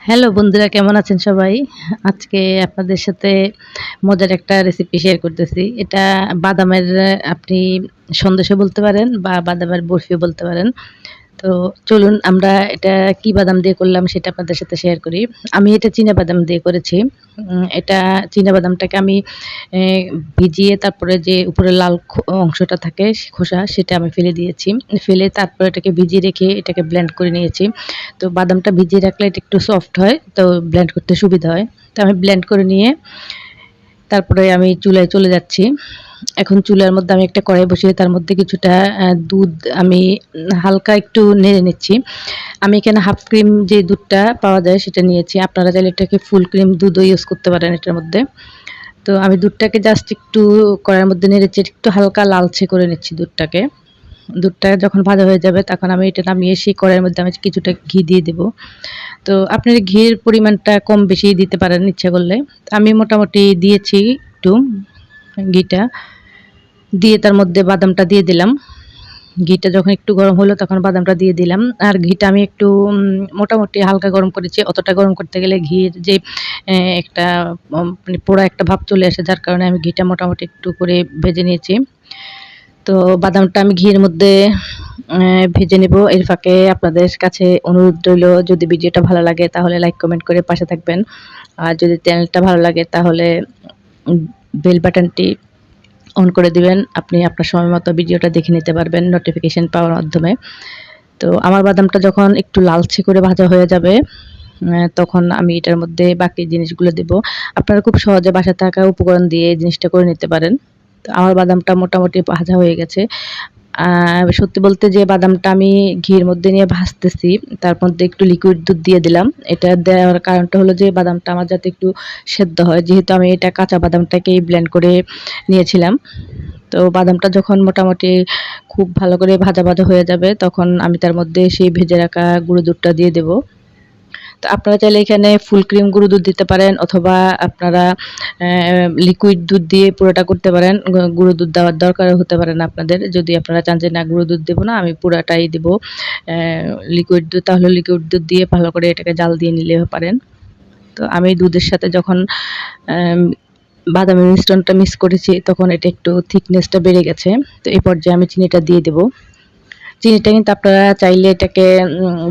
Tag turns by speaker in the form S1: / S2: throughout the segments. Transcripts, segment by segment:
S1: Hello বন্ধুরা, কেমন আছেন সবাই? আজকে আপনাদের সাথে মজার একটা রেসিপি শেয়ার করতেছি। এটা বাদামের আপনি সন্দেশও বলতে পারেন বা বাদামের বরফিও বলতে পারেন। তো চলুন আমরা এটা কি বাদাম দিয়ে করলাম সেটা আপনাদের সাথে শেয়ার করি। আমি এটা চীনা বাদাম দিয়ে করেছি। এটা চীনা বাদামটাকে আমি এ ভিজিয়ে তারপরে যে উপরে লাল অংশটা থাকে খোসা সেটা আমি ফেলে দিয়েছি। ফেলে তারপরে এটাকে ভিজিয়ে রেখে এটাকে ব্লেন্ড করে নিয়েছি। তো বাদামটা ভিজিয়ে রাখলে এটা একটু সফট হয়। তো ব্লেন্ড করতে সুবিধা হয়। তো আমি ব্লেন্ড করে নিয়ে তারপরে আমি চুলায় চলে যাচ্ছি। এখন চুলার মধ্যে আমি একটা কড়াই বসিয়ে তার মধ্যে কিছুটা দুধ আমি হালকা একটু নেড়ে নিচ্ছি। আমি এখানে হাফ ক্রিম যে দুধটা পাওয়া যায় সেটা নিয়েছি। আপনারা চাইলে এটাকে ফুল ক্রিম দুধও ইউজ করতে পারেন এটার মধ্যে। তো আমি দুধটাকে জাস্ট একটু কড়াইয়ের মধ্যে নেড়েচেড়ে একটু হালকা লালচে করে নিচ্ছি দুধটাকে। দুধটা যখন ভাজা হয়ে যাবে তখন আমি এটা নামিয়ে সেই কড়াইয়ের মধ্যে আমি কিছুটা ঘি দিয়ে দেব। তো আপনারা ঘির পরিমাণটা কম বেশি দিতে পারেন ইচ্ছা করলে। আমি মোটামুটি দিয়েছি একটু ঘিটা। দিয়ে তার মধ্যে বাদামটা দিয়ে দিলাম। ঘিটা যখন একটু গরম হলো তখন বাদামটা দিয়ে দিলাম। আর ঘিটা আমি একটু মোটামুটি হালকা গরম করেছি। অতটা গরম করতে গেলে ঘির যে একটা মানে পোড়া একটা ভাব চলে আসে, যার কারণে আমি ঘিটা মোটামুটি একটু করে ভেজে নিয়েছি। তো বাদামটা আমি ঘিয়ের মধ্যে ভেজে নেব। এর ফাঁকে আপনাদের কাছে অনুরোধ রইল, যদি ভিডিওটা ভালো লাগে তাহলে লাইক কমেন্ট করে পাশে থাকবেন। আর যদি চ্যানেলটা ভালো লাগে তাহলে উম বেল বাটনটি অন করে দিবেন। আপনি আপনার সময় মতো ভিডিওটা দেখে নিতে পারবেন নোটিফিকেশন পাওয়ার মাধ্যমে। তো আমার বাদামটা যখন একটু লালচে করে ভাজা হয়ে যাবে তখন আমি এটার মধ্যে বাকি জিনিসগুলো দেব। আপনারা খুব সহজে বাসায় থাকা উপকরণ দিয়ে এই জিনিসটা করে নিতে পারেন। তো আমার বাদামটা মোটামুটি ভাজা হয়ে গেছে। সত্যি বলতে যে বাদামটা আমি ঘির মধ্যে নিয়ে ভাজতেছি, তার মধ্যে একটু লিকুইড দুধ দিয়ে দিলাম। এটা দেওয়ার কারণটা হলো যে বাদামটা আমার যাতে একটু সেদ্ধ হয়। যেহেতু আমি এটা কাঁচা বাদামটাকেই ব্লেন্ড করে নিয়েছিলাম। তো বাদামটা যখন মোটামুটি খুব ভালো করে ভাজা, ভাজা হয়ে যাবে তখন আমি তার মধ্যে সেই ভেজে রাখা গুঁড়ো দুধটা দিয়ে দেব। তো আপনারা চাইলে এখানে ফুল ক্রিম গুঁড়ো দুধ দিতে পারেন অথবা আপনারা লিকুইড দুধ দিয়ে পুরোটা করতে পারেন। গুঁড়ো দুধ দেওয়ার দরকার হতে পারে না আপনাদের। যদি আপনারা চান যে না গুঁড়ো দুধ দেব না, আমি পুরাটাই দেব লিকুইড দুধ, তাহলে লিকুইড দুধ দিয়ে ভালো করে এটাকে জাল দিয়ে নিলেও পারেন। তো আমি দুধের সাথে যখন অ্যাম বাদামের মিশ্রণটা মিক্স করেছি তখন এটা একটু থিকনেসটা বেড়ে গেছে। তো এই পর্যায়ে আমি চিনিটা দিয়ে দেব। চিনিটা কিন্তু আপনারা চাইলে এটাকে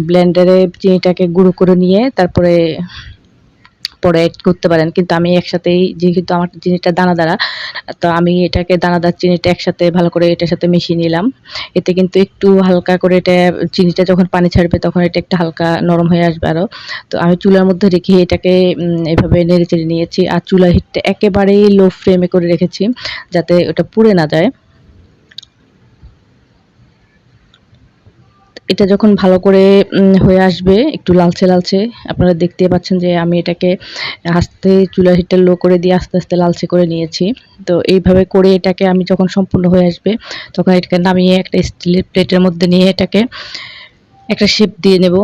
S1: ব্লেন্ডারে চিনিটাকে গুঁড়ো করে নিয়ে তারপরে পরে এড করতে পারেন। কিন্তু আমি একসাথেই, যেহেতু আমার চিনিটা দানাদার, তো আমি এটাকে দানাদার চিনিটা একসাথে ভালো করে এটার সাথে মিশিয়ে নিলাম। এতে কিন্তু একটু হালকা করে এটা চিনিটা যখন পানি ছাড়বে তখন এটা একটু হালকা নরম হয়ে আসবে আরো। তো আমি চুলার মধ্যে রেখে এটাকে এভাবে নেড়েচেড়ে নিয়েছি। আর চুলার হিটটা একেবারেই লো ফ্লেমে করে রেখেছি যাতে ওটা পুড়ে না যায়। এটা যখন ভালো করে হয়ে আসবে একটু লালচে, লালচে, আপনারা দেখতেই পাচ্ছেন যে আমি এটাকে আস্তে চুলার হিটটা লো করে দিয়ে আস্তে, আস্তে লালচে করে নিয়েছি। তো এইভাবে করে এটাকে আমি যখন সম্পূর্ণ হয়ে আসবে তখন এটাকে নামিয়ে একটা স্টিলের প্লেটের মধ্যে নিয়ে এটাকে একটা শেপ দিয়ে নেব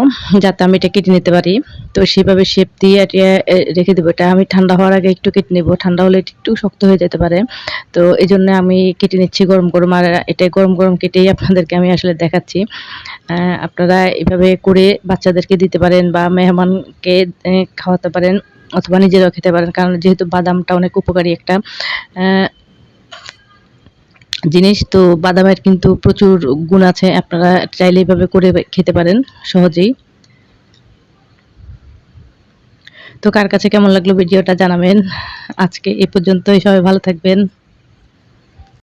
S1: যাতে আমি এটা কেটে নিতে পারি। তো সেভাবে শেপ দিয়ে এটা রেখে দেবো। এটা আমি ঠান্ডা হওয়ার আগে একটু কেটে নেব। ঠান্ডা হলে এটা একটু শক্ত হয়ে যেতে পারে। তো এজন্য আমি কেটে নিচ্ছি গরম, গরম। আর এটা গরম, গরম কেটেই আপনাদেরকে আমি আসলে দেখাচ্ছি। আপনারা এভাবে করে বাচ্চাদেরকে দিতে পারেন বা মেহমানকে খাওয়াতে পারেন অথবা নিজেরাও খেতে পারেন। কারণ যেহেতু বাদামটা অনেক উপকারী একটা অ্যা জিনিস, তো বাদামের কিন্তু প্রচুর গুণ আছে। আপনারা চাইলে এভাবে করে খেতে পারেন সহজেই। তো কার কাছে কেমন লাগলো ভিডিওটা জানাবেন। আজকে এ পর্যন্তই, সবাই ভালো থাকবেন।